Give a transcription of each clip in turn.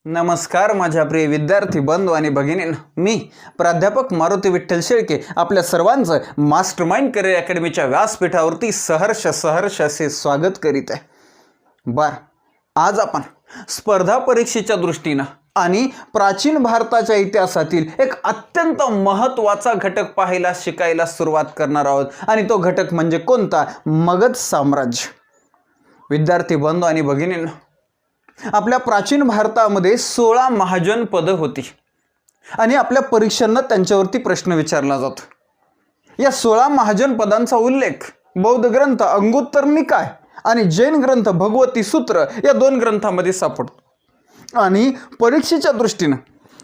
नमस्कार माझ्या प्रिय विद्यार्थी बंधू आणि भगिनींनो, मी प्राध्यापक मारुती विठ्ठल शेळके आपल्या सर्वांचं मास्टरमाइंड करिअर अकॅडमीच्या व्यासपीठावरती सहर्ष असे स्वागत करीत आहे। आज आपण स्पर्धा परीक्षेच्या दृष्टीने आणि प्राचीन भारताच्या इतिहासातील एक अत्यंत महत्त्वाचा घटक पाहायला शिकायला सुरुवात करणार आहोत आणि तो घटक म्हणजे कोणता? मगध साम्राज्य। विद्यार्थी बंधू आणि भगिनींनो, आपल्या प्राचीन भारतामध्ये 16 महाजन पद होती आणि आपल्या परीक्षांना त्यांच्यावरती प्रश्न विचारला जातो। या 16 महाजन पदांचा उल्लेख बौद्ध ग्रंथ अंगुत्तर निकाय आणि जैन ग्रंथ भगवती सूत्र या 2 ग्रंथांमध्ये सापडतो। आणि परीक्षेच्या दृष्टीने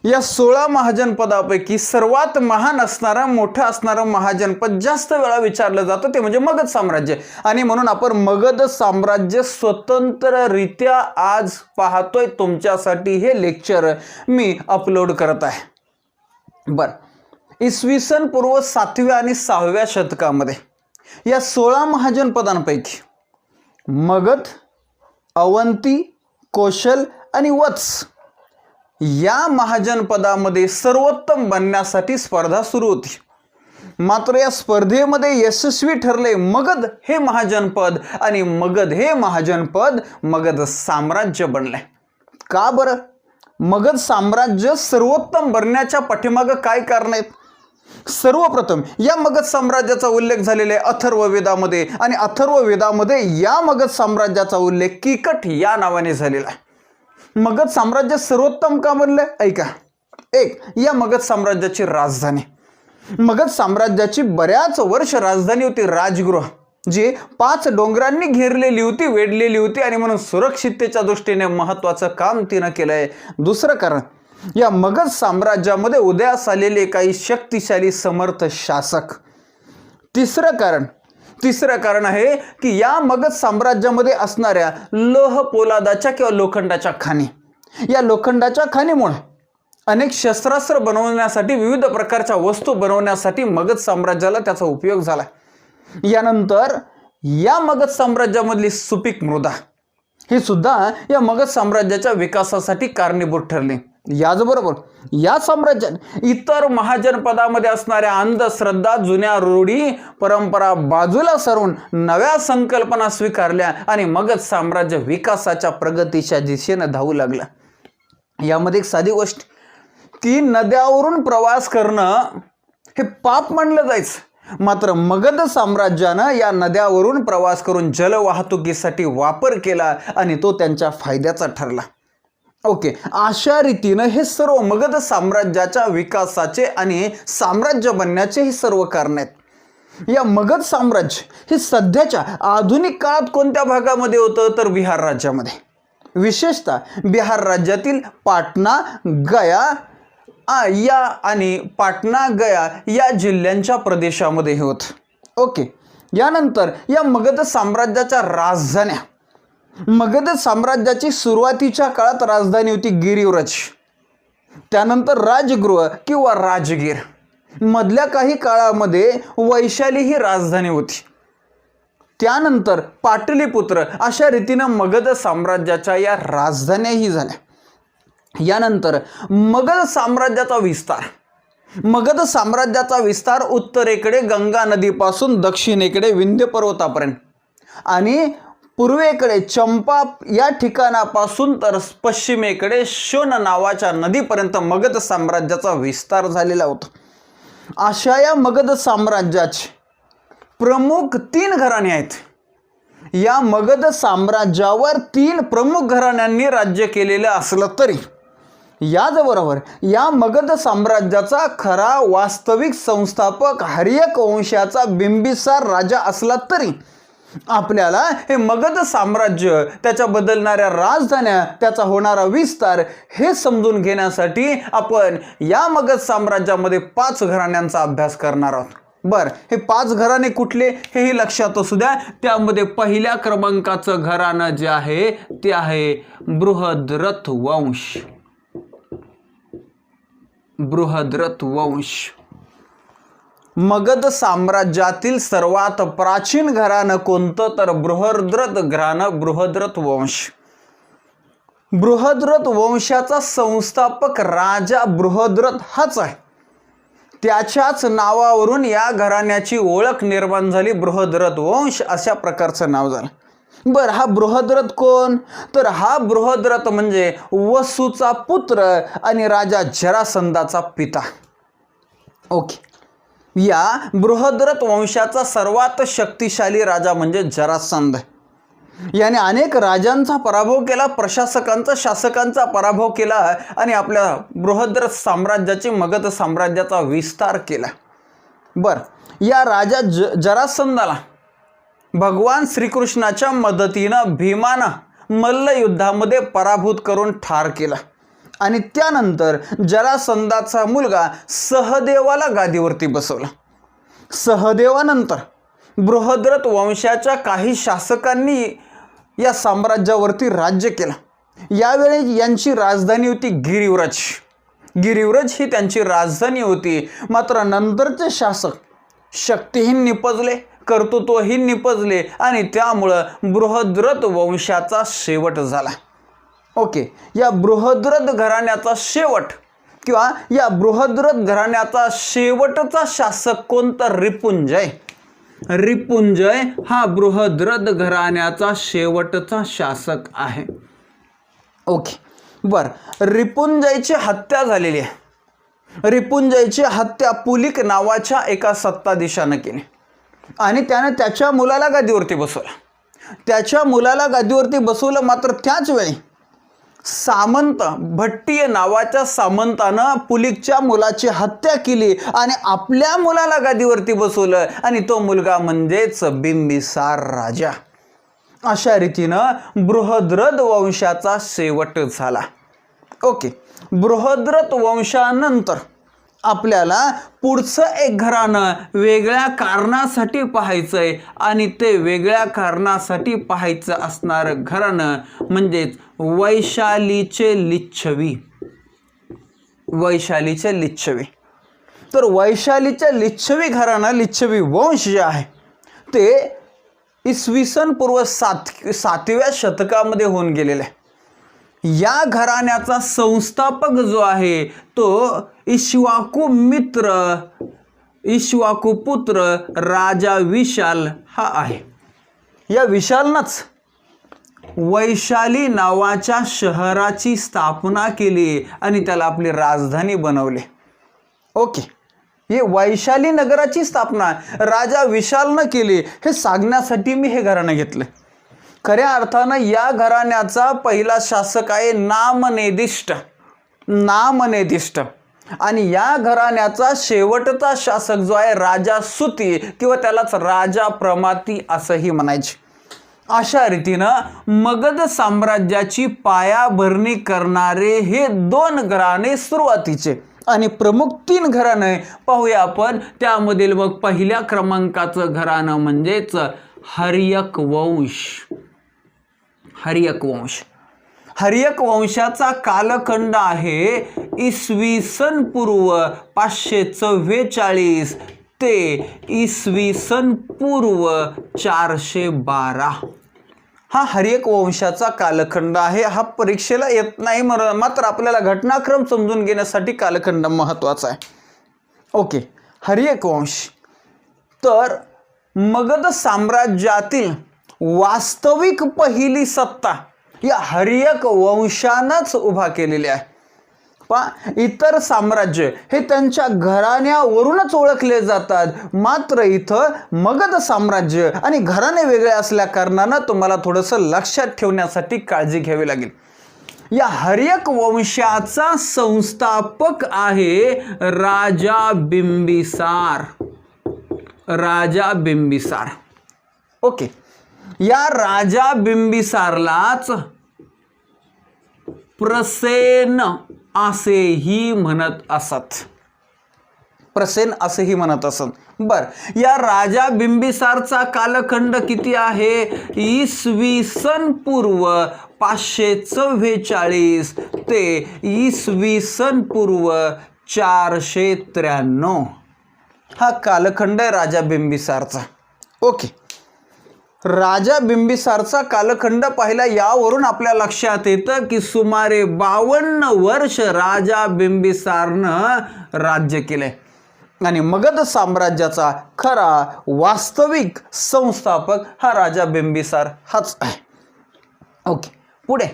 या 16 महाजन पदापैकी सर्वात महान असणारा मोठा असणारा महाजनपद जास्त वेळा विचारलं जातं ते म्हणजे मगध साम्राज्य। आणि म्हणून आपण मगध साम्राज्य स्वतंत्ररित्या आज पाहतोय, तुमच्यासाठी हे लेक्चर मी अपलोड करत आहे। इसवी सन पूर्व 7व्या आणि 6व्या शतकामध्ये या 16 महाजनपदांपैकी मगध, अवंती, कोशल आणि वत्स या महाजनपदामध्ये सर्वोत्तम बनण्यासाठी स्पर्धा सुरू होती। मात्र या स्पर्धेमध्ये यशस्वी ठरले मगध हे महाजनपद आणि मगध हे महाजनपद मगध साम्राज्य बनले। का बरं? मगध साम्राज्य सर्वोत्तम बनण्याच्या पाठीमागे काय कारण आहेत? सर्वप्रथम या मगध साम्राज्याचा उल्लेख झालेला आहे अथर्ववेदामध्ये आणि अथर्ववेदामध्ये या मगध साम्राज्याचा उल्लेख कीकट या नावाने झालेला आहे। मगध साम्राज्य सर्वोत्तम का बनले? ऐका, एक, या मगध साम्राज्याची राजधानी, मगध साम्राज्याची बऱ्याच वर्ष राजधानी होती राजगृह, जी 5 डोंगरांनी घेरलेली होती, वेढलेली होती आणि म्हणून सुरक्षिततेच्या दृष्टीने महत्त्वाचं काम तिनं केलंय। दुसरं कारण, या मगध साम्राज्यामध्ये उदयास आलेले काही शक्तिशाली समर्थ शासक। तिसरं कारण आहे की या मगध साम्राज्यामध्ये असणाऱ्या लोह पोलादाच्या किंवा लोखंडाच्या खाणी, या लोखंडाच्या खाणीमुळे अनेक शस्त्रास्त्र बनवण्यासाठी, विविध प्रकारच्या वस्तू बनवण्यासाठी मगध साम्राज्याला त्याचा उपयोग झाला। यानंतर या मगध साम्राज्यामधली सुपीक मृदा ही सुद्धा या मगध साम्राज्याच्या विकासासाठी कारणीभूत ठरली। याचबरोबर या साम्राज्यात इतर महाजनपदामध्ये असणाऱ्या अंधश्रद्धा, जुन्या रूढी परंपरा बाजूला सरून नव्या संकल्पना स्वीकारल्या आणि मगध साम्राज्य विकासाच्या प्रगतीच्या दिशेने धावू लागलं। यामध्ये एक साधी गोष्ट की नद्यावरून प्रवास करणं हे पाप मानलं जायचं, मात्र मगध साम्राज्यानं या नद्यावरून प्रवास करून जलवाहतुकीसाठी वापर केला आणि तो त्यांच्या फायद्याचा ठरला। ओके, अशा रीतीनं हे सर्व मगध साम्राज्याच्या विकासाचे आणि साम्राज्य बनण्याचे हे सर्व कारण आहेत। या मगध साम्राज्य हे सध्याच्या आधुनिक काळात कोणत्या भागामध्ये होतं? तर बिहार राज्यामध्ये, विशेषतः बिहार राज्यातील पाटणा, गया या जिल्ह्यांच्या प्रदेशामध्ये हे होतं। ओके, यानंतर या मगध साम्राज्याच्या राजधान्या, मगध साम्राज्याची सुरुवातीच्या काळात राजधानी होती गिरिव्रज, त्यानंतर राजगृह किंवा राजगीर, मधल्या काही काळामध्ये वैशाली ही राजधानी होती, त्यानंतर पाटलीपुत्र, अशा रीतीनं मगध साम्राज्याच्या या राजधान्याही झाल्या। यानंतर मगध साम्राज्याचा विस्तार उत्तरेकडे गंगा नदीपासून दक्षिणेकडे विंध्य पर्वतापर्यंत आणि पूर्वेकडे चंपा या ठिकाणापासून तर पश्चिमेकडे शोण नावाच्या नदीपर्यंत मगध साम्राज्याचा विस्तार झालेला होता। अशा या मगध साम्राज्याचे प्रमुख 3 घराणे आहेत। या मगध साम्राज्यावर 3 प्रमुख घराण्यांनी राज्य केलेलं असलं तरी याचबरोबर या मगध साम्राज्याचा खरा वास्तविक संस्थापक हर्यक वंशाचा बिंबिसार राजा असला तरी आपल्याला हे मगध साम्राज्य, त्याच्या बदलणाऱ्या राजधान्या, त्याचा होणारा विस्तार हे समजून घेण्यासाठी आपण या मगध साम्राज्यामध्ये 5 घराण्यांचा अभ्यास करणार आहोत। हे 5 घराणे कुठले हेही लक्षात असू द्या। त्यामध्ये पहिल्या क्रमांकाचं घराणं जे आहे ते आहे बृहद्रथ वंश। मगध साम्राज्यातील सर्वात प्राचीन घराणं कोणतं? तर बृहद्रथ घराणं, बृहद्रथ वंश। बृहद्रथ वंशाचा संस्थापक राजा बृहद्रथ हाच आहे. त्याच्याच नावावरून या घराण्याची ओळख निर्माण झाली, बृहद्रथ वंश अशा प्रकारचं नाव झालं. बरं, हा बृहद्रथ कोण? तर हा बृहद्रथ म्हणजे वसूचा पुत्र आणि राजा जरासंधाचा पिता. ओके, या बृहद्रथ वंशाचा सर्वात शक्तिशाली राजा म्हणजे जरासंध. याने अनेक राजांचा पराभव केला, प्रशासकांचा, शासकांचा पराभव केला आणि आपल्या बृहद्रथ साम्राज्याची, मगध साम्राज्याचा विस्तार केला. बर, या राजा जरासंधाला भगवान श्रीकृष्णाच्या मदतीनं भीमानं मल्लयुद्धामध्ये पराभूत करून ठार केला आणि त्यानंतर जरासंधाचा मुलगा सहदेवाला गादीवरती बसवला. सहदेवानंतर बृहद्रथ वंशाच्या काही शासकांनी या साम्राज्यावरती राज्य केलं. यावेळी यांची राजधानी होती गिरिव्रज. गिरिव्रज ही त्यांची राजधानी होती. मात्र नंतरचे शासक शक्तीहीन निपजले, कर्तृत्वहीन निपजले आणि त्यामुळं बृहद्रथ वंशाचा शेवट झाला. ओके, या बृहद्रथ घराण्याचा शेवट किंवा या बृहद्रथ घराण्याचा शेवटचा शासक कोणता? रिपुंजय. रिपुंजय हा बृहद्रथ घराण्याचा शेवटचा शासक आहे. ओके, बर, रिपुंजयची हत्या झालेली आहे. रिपुंजयची हत्या पुलिक नावाच्या एका सत्ताधीशानं केली आणि त्याने त्याच्या मुलाला गादीवरती बसवलं. त्याच्या मुलाला गादीवरती बसवलं, मात्र त्याच वेळी सामंत भट्टीय नावाच्या सामंतानं पुलिकच्या मुलाची हत्या केली आणि आपल्या मुलाला गादीवरती बसवलं आणि तो मुलगा म्हणजेच बिंबिसार राजा. अशा रीतीनं बृहद्रथ वंशाचा शेवट झाला. ओके, बृहद्रथ वंशानंतर आपल्याला पुढचं एक घराणं वेगळ्या कारणासाठी पाहायचंय आणि ते वेगळ्या कारणासाठी पाहायचं असणारं घराणं म्हणजेच वैशालीचे लिच्छवी. वैशालीचे लिच्छवी. तर वैशालीचे लिच्छवी घराणं, लिच्छवी वंश जे आहे ते इसवी सन पूर्व 7व्या शतकामध्ये होऊन गेलेलं आहे. या घराण्याचा संस्थापक जो आहे तो इक्ष्वाकू मित्र, इक्ष्वाकू पुत्र राजा विशाल हा आहे. या विशालनंच वैशाली नावाच्या शहराची स्थापना केली आणि त्याला आपली राजधानी बनवली. ओके, हे वैशाली नगराची स्थापना राजा विशालनं केली हे सांगण्यासाठी मी हे घराणं घेतलं. खऱ्या अर्थानं या घराण्याचा पहिला शासक आहे नामनेदिष्ट. नामनेदिष्ट. आणि या घराण्याचा शेवटचा शासक जो आहे राजा सुती किंवा त्यालाच राजा प्रमाती असंही म्हणायचे. अशा रीतीनं मगध साम्राज्याची पायाभरणी करणारे हे 2 घराणे सुरुवातीचे आणि प्रमुख 3 घराणे पाहूया आपण. त्यामधील मग पहिल्या क्रमांकाचं घराणं म्हणजेच हर्यक वंश. हर्यक वंश. हर्यक वंशाचा कालखंड आहे इसवी सन पूर्व 544 ते इसवी सन पूर्व 412. हा हर्यक वंशाचा कालखंड आहे. हा परीक्षेला येत नाही, मात्र आपल्याला घटनाक्रम समजून घेण्यासाठी कालखंड महत्त्वाचा आहे. ओके, हर्यक वंश. तर मगध साम्राज्यातील वास्तविक पहिली सत्ता या हर्यक वंशानंच उभा केलेली आहे. इतर साम्राज्य हे त्यांच्या घराण्यावरूनच ओळखले जातात, मात्र इथं मगध साम्राज्य आणि घराणे वेगळे असल्या कारणानं तुम्हाला थोडंसं लक्षात ठेवण्यासाठी काळजी घ्यावी लागेल. या हर्यक वंशाचा संस्थापक आहे राजा बिंबिसार. राजा बिंबिसार. ओके, या राजा बिंबिसारलाच प्रसेन असेही म्हणत असत. प्रसेन असेही म्हणत असत. बर, या राजा बिंबिसारचा कालखंड किती आहे? इसवी सन पूर्व 544 ते इसवी सन पूर्व 493 हा कालखंड आहे राजा बिंबिसारचा. ओके, राजा बिंबिसारचा कालखंड पाहिला यावरून आपल्या लक्षात येतं की सुमारे 52 वर्ष राजा बिंबिसारनं राज्य केलंय आणि मगध साम्राज्याचा खरा वास्तविक संस्थापक हा राजा बिंबिसार हाच आहे. ओके, पुढे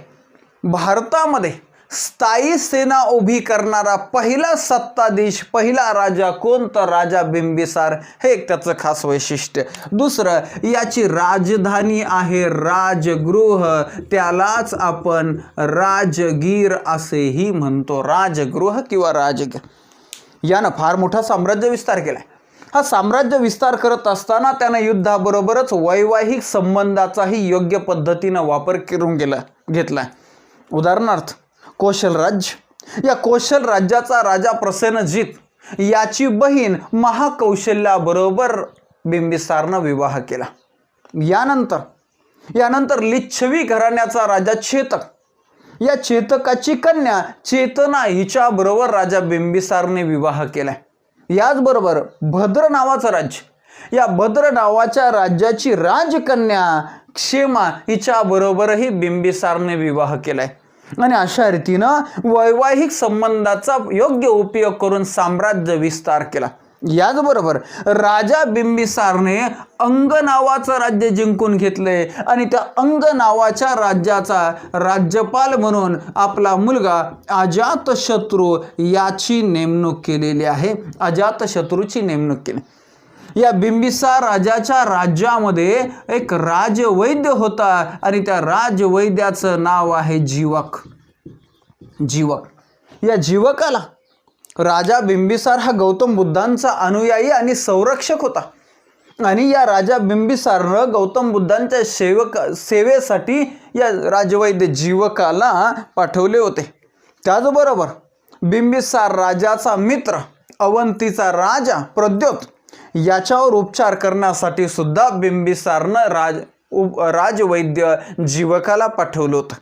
भारतामध्ये स्थायी सेना उभी करणारा पहिला सत्ताधीश, पहिला राजा कोण? तर राजा बिंबिसार. हे एक त्याचं खास वैशिष्ट्य. दुसरं, याची राजधानी आहे राजगृह, त्यालाच आपण राजगीर असेही म्हणतो. राजगृह किंवा राजगीर. यानं फार मोठा साम्राज्य विस्तार केलाय. हा साम्राज्य विस्तार करत असताना त्यानं युद्धाबरोबरच वैवाहिक संबंधाचाही योग्य पद्धतीनं वापर करून घेतलाय. उदाहरणार्थ कौशल राज्य. या कौशल राज्याचा राजा प्रसेनजीत याची बहीण महाकौशल्याबरोबर बिंबिसारनं विवाह केला. यानंतर लिच्छवी घराण्याचा राजा चेतक, या चेतकाची कन्या चेतना हिच्याबरोबर राजा बिंबिसारने विवाह केलाय. याचबरोबर भद्र नावाचं राज्य, या भद्र नावाच्या राज्याची राजकन्या क्षेमा हिच्याबरोबरही बिंबिसारने विवाह केलाय. आणि अशा रीतीनं वैवाहिक संबंधाचा योग्य उपयोग करून साम्राज्य विस्तार केला. याचबरोबर राजा बिंबिसारने अंग नावाचं राज्य जिंकून घेतले आणि त्या अंग नावाच्या राज्याचा राज्यपाल म्हणून आपला मुलगा अजातशत्रू याची नेमणूक केलेली आहे. अजातशत्रूची नेमणूक केली. या बिंबिसार राजाच्या राज्यामध्ये एक राजवैद्य होता आणि त्या राजवैद्याचं नाव आहे जीवक. या जीवकाला राजा बिंबिसार हा गौतम बुद्धांचा अनुयायी आणि संरक्षक होता आणि या राजा बिंबिसारनं गौतम बुद्धांच्या सेवेसाठी या राजवैद्य जीवकाला पाठवले होते. त्याचबरोबर बिंबिसार राजाचा मित्र अवंतीचा राजा प्रद्योत याच्यावर उपचार करण्यासाठी सुद्धा बिंबिसारनं राजवैद्य जीवकाला पाठवलं होतं.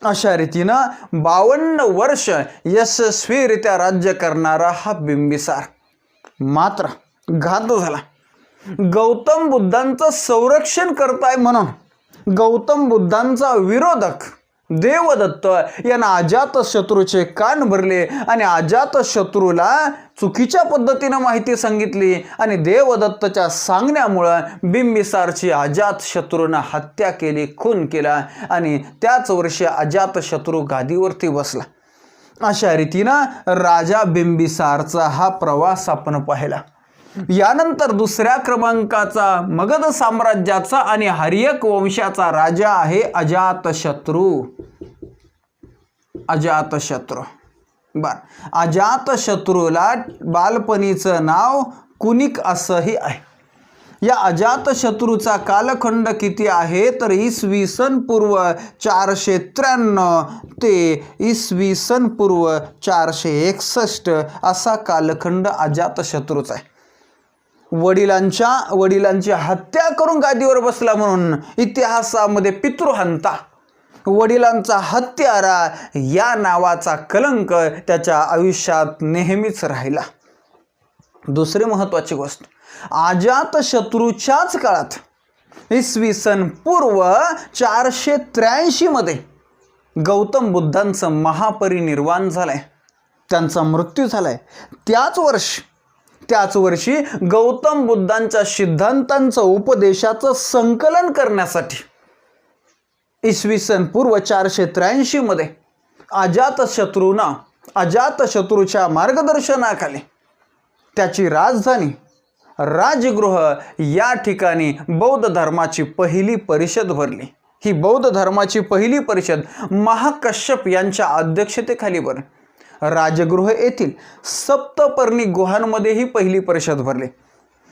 अशा रीतीनं 52 वर्ष यशस्वीरित्या राज्य करणारा हा बिंबिसार मात्र घात झाला. गौतम बुद्धांचं संरक्षण करताय म्हणून गौतम बुद्धांचा विरोधक देवदत्त यांना अजातशत्रूचे कान भरले आणि अजातशत्रूला चुकीच्या पद्धतीनं माहिती सांगितली आणि देवदत्तच्या सांगण्यामुळं बिंबिसारची अजातशत्रूनं हत्या केली, खून केला आणि त्याच वर्षी अजातशत्रू गादीवरती बसला. अशा रीतीनं राजा बिंबिसारचा हा प्रवास आपण पाहिला. यानंतर दुसऱ्या क्रमांकाचा मगध साम्राज्याचा आणि हर्यक वंशाचा राजा आहे अजातशत्रू. अजातशत्रूला बालपणीचं नाव कुनिक असंही आहे. या अजातशत्रूचा कालखंड किती आहे तर इसवी सन पूर्व 493 ते इसवी सन पूर्व 461 असा कालखंड अजातशत्रूचा आहे. वडिलांची हत्या करून गादीवर बसला म्हणून इतिहासामध्ये पितृहंता, वडिलांचा हत्यारा या नावाचा कलंक त्याच्या आयुष्यात नेहमीच राहिला. दुसरी महत्त्वाची गोष्ट, अजातशत्रूच्याच काळात इसवी सन पूर्व 483 मध्ये गौतम बुद्धांचं महापरिनिर्वाण झालंय, त्यांचा मृत्यू झालाय. त्याच वर्षी गौतम बुद्धांच्या सिद्धांतांचं उपदेशाचं संकलन करण्यासाठी इसवी सन पूर्व 483 मध्ये अजातशत्रूच्या मार्गदर्शनाखाली त्याची राजधानी राजगृह या ठिकाणी बौद्ध धर्माची पहिली परिषद भरली. ही बौद्ध धर्माची पहिली परिषद महाकश्यप यांच्या अध्यक्षतेखाली भरली. राजगृह येथील सप्तपर्णी गुहांमध्ये ही पहिली परिषद भरली.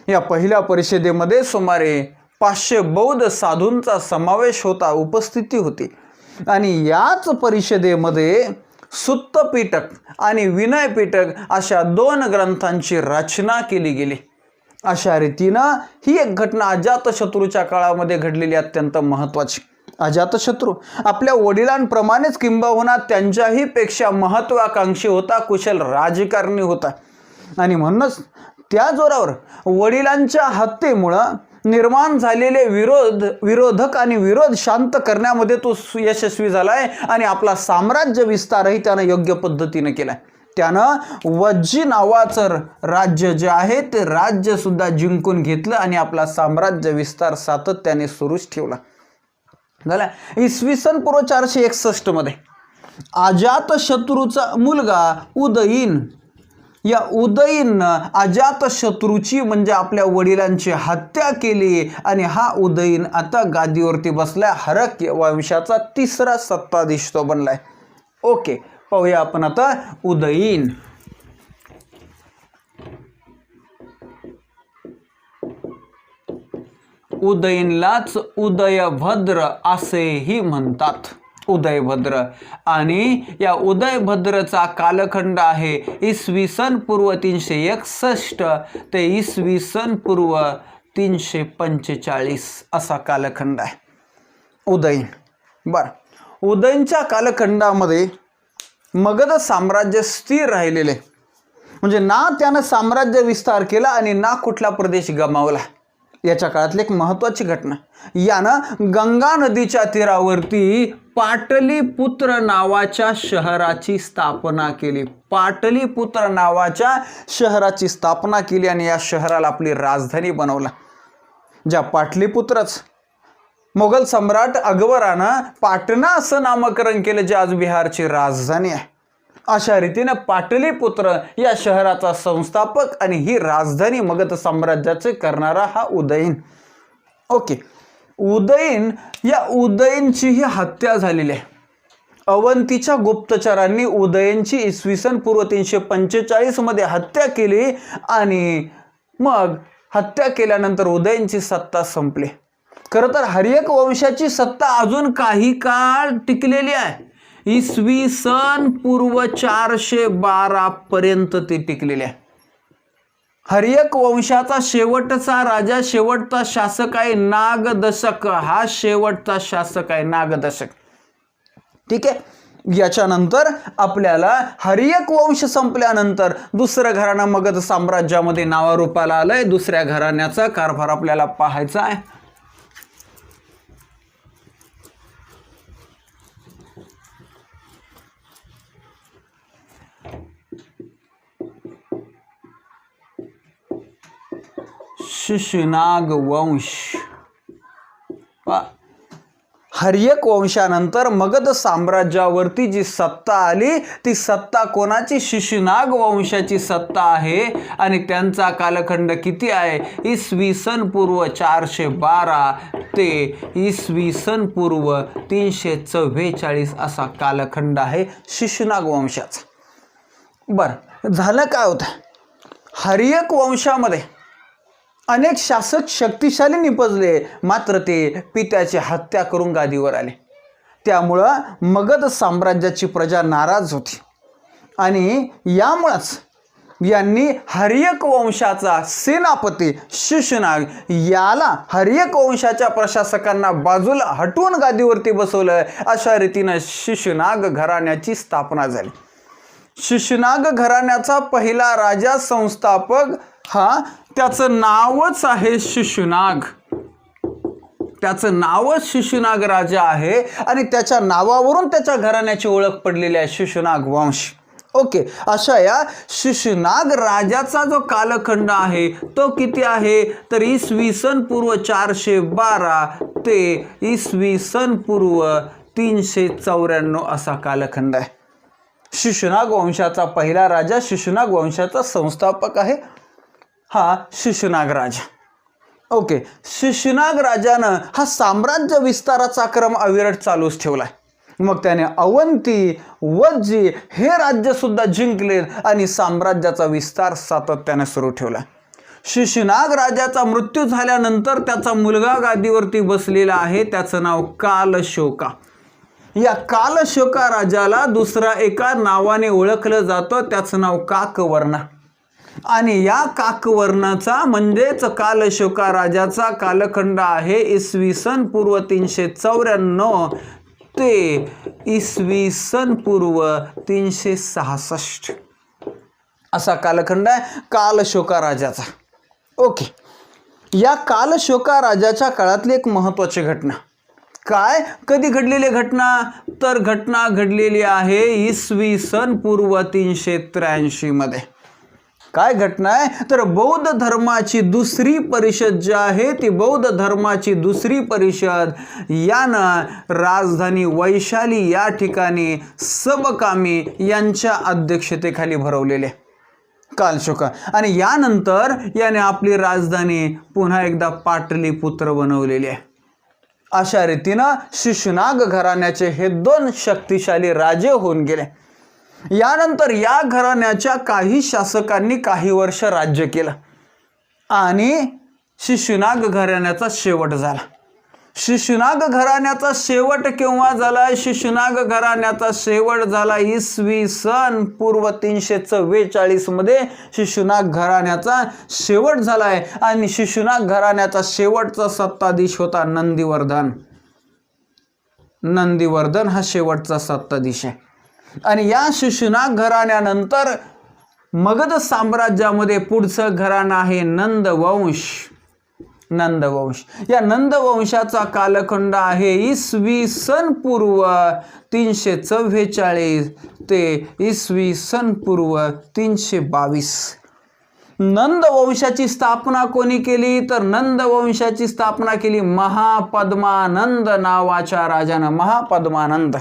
या पहिल्या परिषदेमध्ये सुमारे 500 बौद्ध साधूंचा समावेश होता, उपस्थिती होती आणि याच परिषदेमध्ये सुत्तपिटक आणि विनयपिटक अशा 2 ग्रंथांची रचना केली गेली. अशा रीतीनं ही एक घटना अजातशत्रूच्या काळामध्ये घडलेली अत्यंत महत्त्वाची. अजातशत्रू आपल्या वडिलांप्रमाणेच किंबहुना त्यांच्याही पेक्षा महत्त्वाकांक्षी होता, कुशल राजकारणी होता आणि म्हणूनच त्या जोरावर वडिलांच्या हत्येमुळं निर्माण झालेले विरोधक आणि विरोध शांत करण्यामध्ये तो यशस्वी झालाय आणि आपला साम्राज्य विस्तारही त्यानं योग्य पद्धतीने केलाय. त्यानं वज्जी नावाचं राज्य जे आहे ते राज्य सुद्धा जिंकून घेतलं आणि आपला साम्राज्य विस्तार सातत्याने सुरूच ठेवला. झाला. इसवी सन पूर्व 461 मध्ये अजातशत्रूचा मुलगा उदयीन, या उदयीननं अजातशत्रूची म्हणजे आपल्या वडिलांची हत्या केली आणि हा उदयीन आता गादीवरती बसलाय. हरक वंशाचा तिसरा सत्ताधीश तो बनलाय. ओके, पाहूया आपण आता उदयीन. उदयीनलाच उदयभद्र असेही म्हणतात. उदयभद्र. आणि या उदयभद्रचा कालखंड आहे इसवी सन पूर्व 361 ते इसवी सन पूर्व 345 असा कालखंड आहे उदयीन. बरं, उदयीनच्या कालखंडामध्ये मगध साम्राज्य स्थिर राहिलेले, म्हणजे ना त्यानं साम्राज्य विस्तार केला आणि ना कुठला प्रदेश गमावला. याच्या काळातली एक महत्त्वाची घटना, यानं गंगा नदीच्या तीरावरती पाटलीपुत्र नावाच्या शहराची स्थापना केली. पाटलीपुत्र नावाच्या शहराची स्थापना केली आणि या शहराला आपली राजधानी बनवला. ज्या पाटलीपुत्रच मोगल सम्राट अकबरानं पाटणा असं नामकरण केलं, जे आज बिहारची राजधानी आहे. अशा रीतीने पाटलीपुत्र या शहराचा संस्थापक आणि ही राजधानी मगध साम्राज्याचे करणारा हा उदयीन. ओके, उदयीन, या उदयीनची ही हत्या झालेली आहे. अवंतीच्या गुप्तचरांनी उदयीनची इसवी सन पूर्व 345 मध्ये हत्या केली आणि मग हत्या केल्यानंतर उदयीनची सत्ता संपली. खरं तर हर्यक वंशाची सत्ता अजून काही काळ टिकलेली आहे. इसवी सन पूर्व 412 पर्यंत ती टिकलेली आहे. हर्यक वंशाचा शेवटचा राजा, शेवटचा शासक आहे नागदशक. हा शेवटचा शासक आहे नागदशक. ठीक आहे. याच्यानंतर आपल्याला हर्यक वंश संपल्यानंतर दुसरं घराणं मगध साम्राज्यामध्ये नावारूपाला आलंय. दुसऱ्या घराण्याचा कारभार आपल्याला पाहायचा आहे. शिशुनाग वंश. हर्यक वंशानंतर मगध साम्राज्यावरती जी सत्ता आली ती सत्ता कोणाची? शिशुनाग वंशाची सत्ता आहे आणि त्यांचा कालखंड किती आहे? इसवी सन पूर्व 412 ते इसवी सन पूर्व 344 असा कालखंड आहे शिशुनाग वंशाचा. बरं, झालं काय होतं, हर्यक वंशामध्ये अनेक शासक शक्तिशाली निपजले, मात्र ते पित्याची हत्या करून गादीवर आले. त्यामुळं मगध साम्राज्याची प्रजा नाराज होती आणि यामुळेच यांनी हर्यक वंशाचा सेनापती शिशुनाग याला हर्यक वंशाच्या प्रशासकांना बाजूला हटवून गादीवरती बसवलं. अशा रीतीनं शिशुनाग घराण्याची स्थापना झाली. शिशुनाग घराण्याचा पहिला राजा संस्थापक हा त्याचं नावच आहे शिशुनाग. त्याचं नावच शिशुनाग राजा आहे आणि त्याच्या नावावरून त्याच्या घराण्याची ओळख पडलेली आहे शिशुनाग वंश. ओके, अशा या शिशुनाग राजाचा जो कालखंड आहे तो किती आहे तर इसवी सन पूर्व 412 ते इसवी सन पूर्व 394 असा कालखंड आहे. शिशुनाग वंशाचा पहिला राजा, शिशुनाग वंशाचा संस्थापक आहे हा शिशुनाग राजा. ओके, शिशुनाग राजानं हा साम्राज्य विस्ताराचा क्रम अविरत चालूच ठेवलाय. मग त्याने अवंती, वज्जी हे राज्य सुद्धा जिंकले आणि साम्राज्याचा विस्तार सातत्याने सुरू ठेवला. शिशुनाग राजाचा मृत्यू झाल्यानंतर त्याचा मुलगा गादीवरती बसलेला आहे, त्याचं नाव कालशोका. या कालशोका राजाला दुसरा एका नावाने ओळखलं जातं, त्याचं नाव काकवर्णा. आणि या काकवर्णाचा म्हणजेच कालशोका राजाचा कालखंड आहे इसवी सन पूर्व 394 ते इसवी सन पूर्व 366 असा कालखंड आहे कालशोका राजाचा. ओके, या कालशोका राजाच्या काळातली एक महत्त्वाची घटना. काय, कधी घडलेली घटना? तर घटना घडलेली आहे इसवी सन पूर्व 383 मध्ये. काय घटना आहे? तर बौद्ध धर्माची दुसरी परिषद जी आहे ती बौद्ध धर्माची दुसरी परिषद यानं राजधानी वैशाली या ठिकाणी सबकामी यांच्या अध्यक्षतेखाली भरवलेले कालशोका. आणि यानंतर याने आपली राजधानी पुन्हा एकदा पाटलीपुत्र बनवलेली आहे. अशा रीतीनं शिशुनाग घराण्याचे हे 2 शक्तिशाली राजे होऊन गेले. यानंतर या घराण्याच्या काही शासकांनी काही वर्ष राज्य केलं आणि शिशुनाग घराण्याचा शेवट झाला. शिशुनाग घराण्याचा शेवट केव्हा झाला? शिशुनाग घराण्याचा शेवट झाला इसवी सन पूर्व 344 मध्ये शिशुनाग घराण्याचा शेवट झालाय. आणि शिशुनाग घराण्याचा शेवटचा सत्ताधीश होता नंदीवर्धन. नंदीवर्धन हा शेवटचा सत्ताधीश आहे. आणि या शिशुनाग घराण्यानंतर मगध साम्राज्यामध्ये पुढचं घराणं आहे नंदवंश. नंदवंश. या नंदवंशाचा कालखंड आहे इसवी सन पूर्व 344 ते इसवी सन पूर्व 322. नंदवंशाची स्थापना कोणी केली? तर नंदवंशाची स्थापना केली महापद्मानंद नावाच्या राजानं. महापद्मानंद.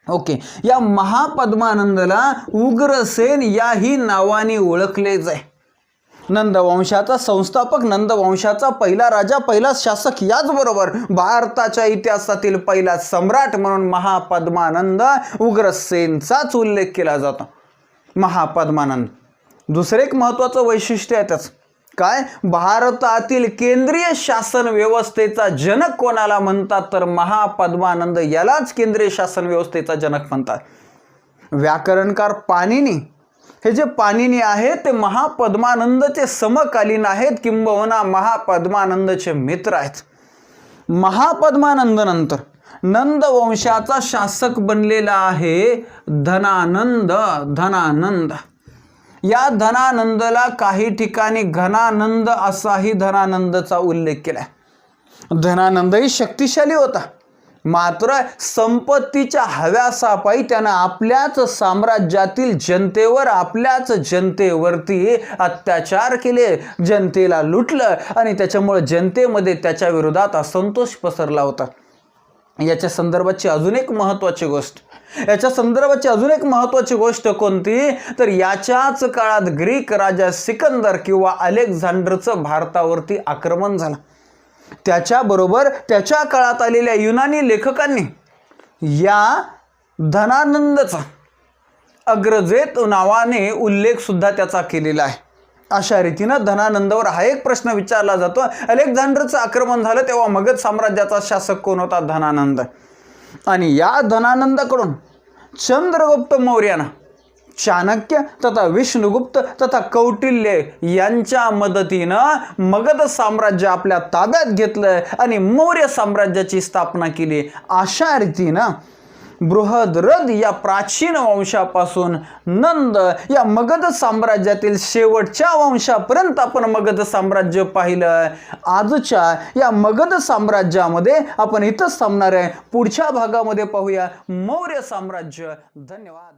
ओके. या महापद्मानंदला उग्रसेन याही नावाने ओळखले जाय. नंदवंशाचा संस्थापक, नंदवंशाचा पहिला राजा, पहिला शासक, याचबरोबर भारताच्या इतिहासातील पहिला सम्राट म्हणून महापद्मानंद उग्रसेनचाच उल्लेख केला जातो. महापद्मानंद. दुसरे एक महत्त्वाचं वैशिष्ट्य आहे त्याचं. काय? भारतातील केंद्रीय शासन व्यवस्थेचा जनक कोणाला म्हणतात? तर महापद्मानंद यालाच केंद्रीय शासन व्यवस्थेचा जनक म्हणतात. व्याकरणकार पाणिनी, हे जे पाणिनी आहेत ते महापद्मानंदचे समकालीन आहेत, किंबहुना महापद्मानंदचे मित्र आहेत. महापद्मानंद नंतर नंदवंशाचा शासक बनलेला आहे धनानंद. धनानंद. या धनानंदला काही ठिकाणी घनानंद असाही धनानंदचा उल्लेख केलाय. धनानंदही शक्तिशाली होता, मात्र संपत्तीच्या हव्यासापायी त्यानं आपल्याच साम्राज्यातील जनतेवर, आपल्याच जनतेवरती अत्याचार केले, जनतेला लुटलं आणि त्याच्यामुळे जनतेमध्ये त्याच्या विरोधात असंतोष पसरला होता. याच्या संदर्भाची अजून एक महत्त्वाची गोष्ट कोणती? तर याच्याच काळात ग्रीक राजा सिकंदर किंवा अलेक्झांडरचं भारतावरती आक्रमण झालं. त्याच्याबरोबर त्याच्या काळात आलेल्या युनानी लेखकांनी या धनानंदचा अग्रजेत नावाने उल्लेख सुद्धा त्याचा केलेला आहे. अशा रीतीनं धनानंदावर हा एक प्रश्न विचारला जातो. अलेक्झांडरचं आक्रमण झालं तेव्हा मगध साम्राज्याचा शासक कोण होता? धनानंद. आणि या धनानंदाकडून चंद्रगुप्त मौर्यानं चाणक्य तथा विष्णुगुप्त तथा कौटिल्य यांच्या मदतीनं मगध साम्राज्य आपल्या ताब्यात घेतलं आणि मौर्य साम्राज्याची स्थापना केली. अशा रीतीनं बृहद्रथ या प्राचीन वंशापासून नंद या मगध साम्राज्यातील शेवटच्या वंशापर्यंत आपण मगध साम्राज्य पाहिलं. आजच्या या मगध साम्राज्यामध्ये आपण इथंच थांबणार आहे. पुढच्या भागामध्ये पाहूया मौर्य साम्राज्य. धन्यवाद.